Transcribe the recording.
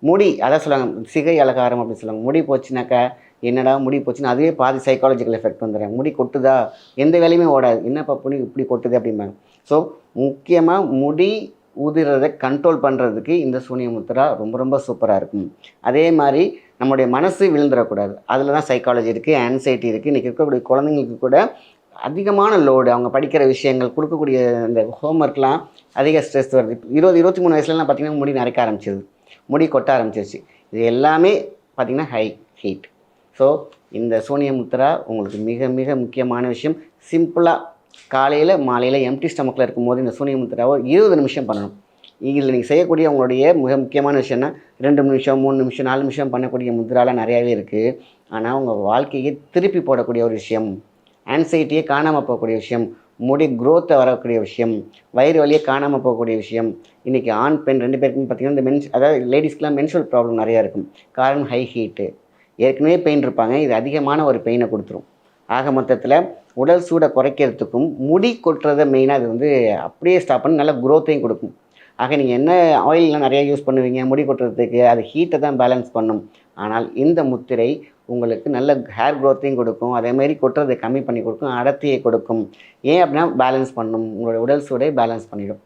முடி அதான் சொல்லுவாங்க சிகை அலங்காரம் அப்படின்னு சொல்லுவாங்க. முடி போச்சுனாக்கா, என்னடா முடி போச்சுன்னா அதுவே பாதி சைக்காலஜிக்கல் எஃபெக்ட் வந்துடுறாங்க. முடி கொட்டுதா, எந்த வேலையுமே ஓடாது. என்னப்பா முடி இப்படி கொட்டுது அப்படிம்பாங்க. ஸோ முக்கியமா முடி உதிர்றத கண்ட்ரோல் பண்ணுறதுக்கு இந்த சூனிய முத்ரா ரொம்ப ரொம்ப சூப்பரா இருக்கும். அதே மாரி நம்முடைய மனசு விழுந்துறக்கூடாது. அதில தான் சைக்காலஜி இருக்குது, ஆங்சைட்டி இருக்குது. இன்றைக்கி இருக்கக்கூடிய குழந்தைங்களுக்கு கூட அதிகமான லோடு, அவங்க படிக்கிற விஷயங்கள், கொடுக்கக்கூடிய இந்த ஹோம்ஒர்க்லாம் அதிக ஸ்ட்ரெஸ் வருது. 20, 23 வயசுலலாம் பார்த்தீங்கன்னா முடி நரைக்க ஆரம்பிச்சிருது. முடி கொட்ட ஆரம்பிச்சிருச்சு. இது எல்லாமே பார்த்தீங்கன்னா ஹீட். ஸோ இந்த சூனிய முத்ரா உங்களுக்கு மிக மிக முக்கியமான விஷயம். சிம்பிளா காலையில் மாலையில் எம்டி ஸ்டமக்கில் இருக்கும்போது இந்த சூனிய முத்ராவை 20 நிமிஷம் பண்ணணும். இதில் நீங்கள் செய்யக்கூடிய உங்களுடைய மிக முக்கியமான விஷயம்னா 2 நிமிஷம், 3 நிமிஷம், 4 நிமிஷம் பண்ணக்கூடிய முத்ராலாம் நிறையாவே இருக்குது. ஆனால் உங்கள் வாழ்க்கையை திருப்பி போடக்கூடிய ஒரு விஷயம், ஆன்சைட்டியே காணாமல் போகக்கூடிய விஷயம், முடி க்ரோத்தை வரக்கூடிய விஷயம், வயிறு வலியே காணாமல் போகக்கூடிய விஷயம். இன்றைக்கி ஆண் பெண் 2 பேருக்கும் பார்த்திங்கன்னா இந்த அதாவது லேடிஸ்க்கெலாம் மென்சுரல் ப்ராப்ளம் நிறையா இருக்கும். காரணம் ஹை ஹீட்டு. ஏற்கனவே பெயின் இருப்பாங்க, இது அதிகமான ஒரு பெயினை கொடுத்துரும். ஆக மொத்தத்தில் உடல் சூடை குறைக்கிறதுக்கும் முடி கொட்டுறதை மெயினாக அது வந்து அப்படியே ஸ்டாப் பண்ணி நல்ல க்ரோத்தையும் கொடுக்கும். ஆக நீங்கள் என்ன ஆயிலெலாம் நிறையா யூஸ் பண்ணுவீங்க முடி கொட்டுறதுக்கு, அது ஹீட்டை தான் பேலன்ஸ் பண்ணும். ஆனால் இந்த முத்திரை உங்களுக்கு நல்ல ஹேர் க்ரோத்தையும் கொடுக்கும், அதேமாதிரி கொட்டுறதை கம்மி பண்ணி கொடுக்கும், அடர்த்தியை கொடுக்கும். ஏன் அப்படின்னா பேலன்ஸ் பண்ணும், உங்களோட உடல் சூடை பேலன்ஸ் பண்ணிடும்.